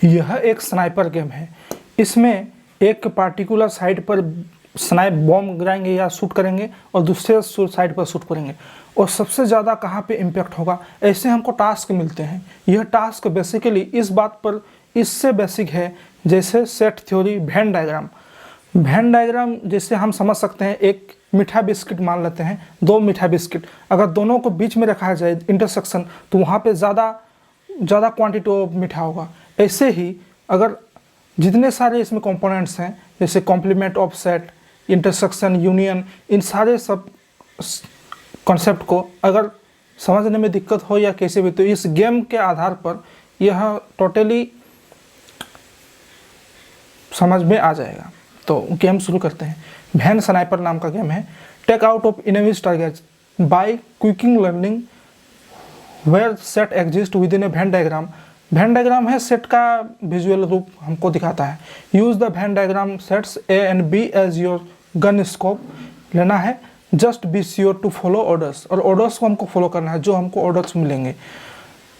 यह एक sniper game है। इसमें एक पार्टिकुलर साइड पर स्नाइप बॉम्ब गिराएंगे या शूट करेंगे और दूसरे साइड पर शूट करेंगे और सबसे ज़्यादा कहाँ पे इम्पैक्ट होगा, ऐसे हमको टास्क मिलते हैं। यह टास्क बेसिकली इस बात पर इससे बेसिक है जैसे set theory, when diagram. Venn diagram जैसे हम समझ सकते हैं, एक मीठा बिस्किट मान लेते हैं, दो मीठा बिस्किट, अगर दोनों को बीच में रखा जाए इंटरसेक्शन, तो वहाँ पे ज़्यादा क्वांटिटी ऑफ मीठा होगा। ऐसे ही अगर जितने सारे इसमें कंपोनेंट्स हैं जैसे complement of set, intersection, union, इन सारे सब कॉन्सेप्ट को अगर समझने में दिक्कत हो या कैसे भी, तो इस गेम के आधार पर यह टोटली समझ में आ जाएगा। तो गेम शुरू करते हैं। वेन स्नाइपर नाम का गेम है। Take out of enemies targets by quicking learning where set exist within a Venn diagram. Venn diagram है सेट का विजुअल रूप हमको दिखाता है। Use the Venn diagram sets A and B as your gun scope लेना है। Just be sure to follow orders, और orders को हमको फॉलो करना है जो हमको ऑर्डर्स मिलेंगे।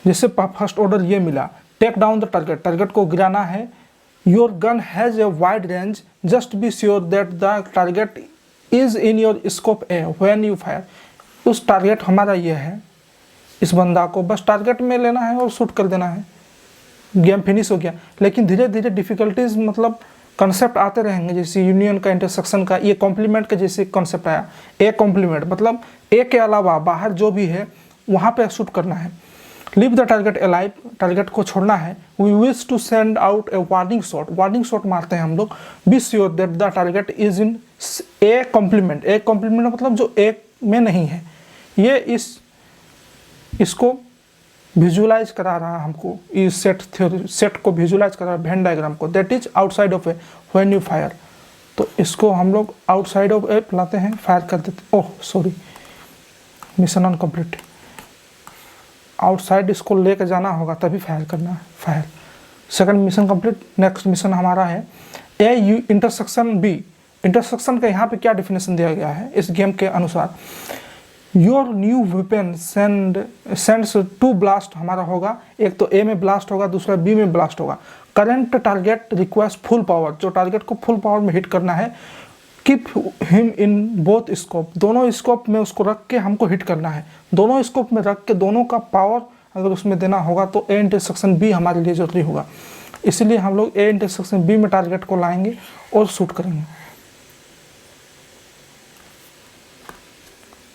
जैसे फर्स्ट ऑर्डर ये मिला, take down the target, target को गिराना है। Your gun has a wide range, just be sure that the target is in your scope A when you fire. उस टारगेट हमारा ये है, इस बंदा को बस टारगेट में लेना है और शूट कर देना है, गेम फिनिश हो गया। लेकिन धीरे धीरे डिफिकल्टीज मतलब कॉन्सेप्ट आते रहेंगे, जैसे यूनियन का, इंटरसेक्शन का, ये कॉम्प्लीमेंट का जैसे कॉन्सेप्ट आया। ए कॉम्प्लीमेंट मतलब ए के अलावा बाहर जो भी है वहाँ पे शूट करना है। Leave the target alive, target को छोड़ना है। We wish to send out a warning shot, warning shot मारते हैं हम लोग। Be sure that the target is in A complement, A complement मतलब जो ए में नहीं है। ये इसको विजुअलाइज करा रहा है हमको, इस सेट थ्योरी, सेट को विजुअलाइज करा रहा है वेन डायग्राम को। That is outside of A when you fire. तो इसको हम लोग आउटसाइड ऑफ ए लाते हैं, फायर कर देते। Oh sorry, mission incomplete. Outside इसको लेकर जाना होगा तभी फायर करना है, fire. Second mission complete. Next mission हमारा है ए यू इंटरसेक्शन बी। इंटरसेक्शन का यहाँ पे क्या डिफिनेशन दिया गया है इस गेम के अनुसार, your new weapon sends to blast हमारा होगा। एक तो ए में ब्लास्ट होगा, दूसरा बी में ब्लास्ट होगा। Current target request full power, जो टारगेट को फुल पावर में हिट करना है। Keep him in both scope, दोनों स्कोप में उसको रख के हमको हिट करना है। दोनों स्कोप में रख के दोनों का पावर अगर उसमें देना होगा तो ए इंटरसेक्शन बी हमारे लिए जरूरी होगा। इसलिए हम लोग ए इंटरसेक्शन बी में टारगेट को लाएंगे और शूट करेंगे।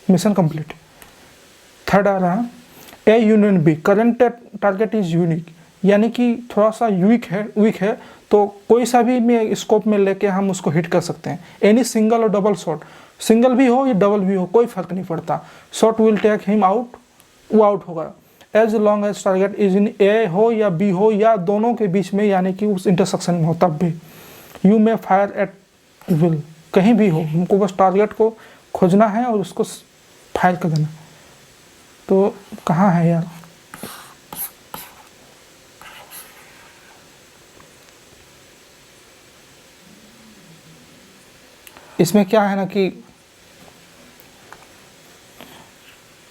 Mission complete. थर्ड आ रहा A union B, current target is unique, यानी कि थोड़ा सा वीक है तो कोई सा भी में स्कोप में लेके हम उसको हिट कर सकते हैं। एनी सिंगल और डबल शॉट, सिंगल भी हो या डबल भी हो कोई फर्क नहीं पड़ता। Shot will take him out, वो आउट होगा। As long as target is in A हो या बी हो या दोनों के बीच में, यानी कि उस इंटरसेक्शन में हो तब भी। You may fire eight will, कहीं भी हो, हमको बस टारगेट को खोजना है और उसको फायर कर देना। तो कहाँ है यार, इसमें क्या है ना कि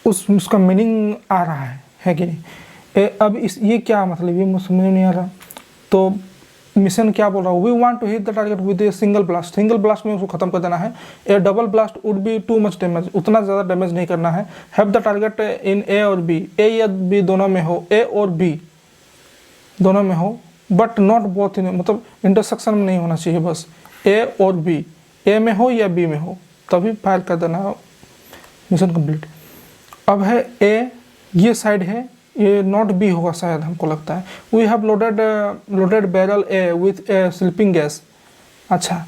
उसका मीनिंग आ रहा है कि नहीं। अब ये क्या मतलब, ये मुझे समझ नहीं आ रहा। तो मिशन क्या बोल रहा हूँ, we want to hit the target with a single blast, single blast में उसको खत्म कर देना है। A double blast would be too much damage, उतना ज़्यादा डैमेज नहीं करना है। Have the target in A और बी, ए या बी दोनों में हो, ए और बी दोनों में हो, बट नॉट बोथ इन, मतलब इंटरसेक्शन में नहीं होना चाहिए, बस ए और बी, ए में हो या बी में हो तभी फायर कर देना। Mission complete. अब है ए, ये साइड है, ये नॉट बी होगा शायद, हमको लगता है। We have loaded barrel A with a sleeping gas. अच्छा,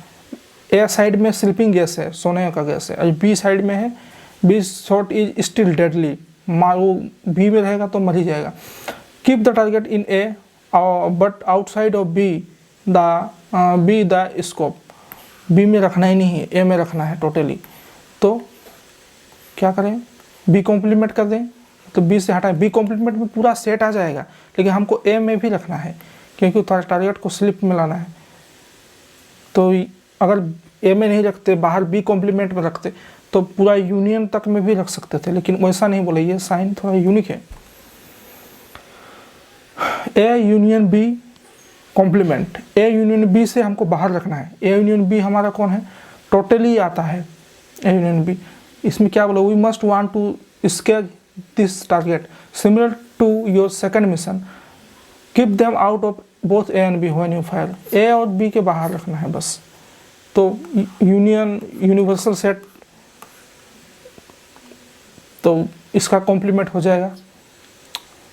ए साइड में स्लीपिंग गैस है, सोने का गैस है, और बी साइड में है B shot is still deadly, वो बी में रहेगा तो मर ही जाएगा। Keep the target in A but outside of B the scope, B में रखना ही नहीं है, ए में रखना है टोटली। तो क्या करें, बी कॉम्प्लीमेंट कर दें, तो बी से हटाएं, बी कॉम्प्लीमेंट में पूरा सेट आ जाएगा, लेकिन हमको ए में भी रखना है क्योंकि टारगेट को स्लिप में लाना है। तो अगर ए में नहीं रखते, बाहर बी कॉम्प्लीमेंट में रखते तो पूरा यूनियन तक में भी रख सकते थे, लेकिन वैसा नहीं बोले, ये साइन थोड़ा यूनिक है। A union B complement A union B से हमको बाहर रखना है। ए यूनियन बी हमारा कौन है, टोटली आता है ए यूनियन बी। इसमें क्या बोला, we must want to sketch this target similar to your second mission, keep them out of both A and B when you fire. A और B के बाहर रखना है बस। तो यूनियन यूनिवर्सल सेट, तो इसका कॉम्प्लीमेंट हो जाएगा।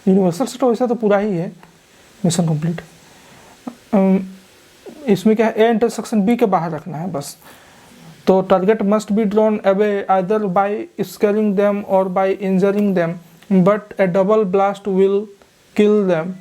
यूनिवर्सल सेट वैसे तो पूरा ही है, मिशन कंप्लीट। इसमें क्या है, ए इंटरसेक्शन बी के बाहर रखना है बस। तो target must be drawn away either by scaling them और by injuring them, but a double blast will kill them.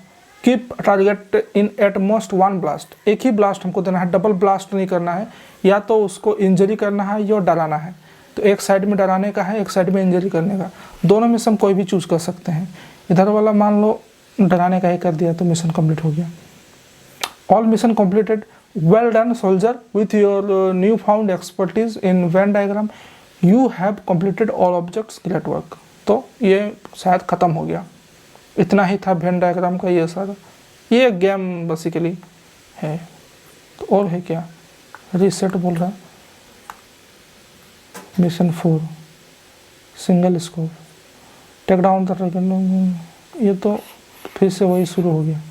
Keep target in at most one blast. एक ही ब्लास्ट हमको देना है, डबल ब्लास्ट नहीं करना है। या तो उसको इंजरी करना है या डराना है। तो एक साइड में डराने का है, एक साइड में इंजरी करने का, दोनों में से हम कोई भी चूज कर सकते हैं। इधर वाला मान लो डराने का ही कर दिया तो मिशन कंप्लीट हो गया। All mission completed. Well done soldier, with your newfound expertise in Venn diagram you have completed all objects, great work। तो ये शायद ख़त्म हो गया, इतना ही था वेन डायग्राम का ये सारा। ये गेम बेसिकली है। तो और है क्या, रीसेट बोल रहा है, mission 4 single score, take down the, ये तो फिर से वही शुरू हो गया,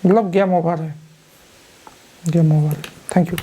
मतलब गेम ओवर है, गेम ओवर। Thank you.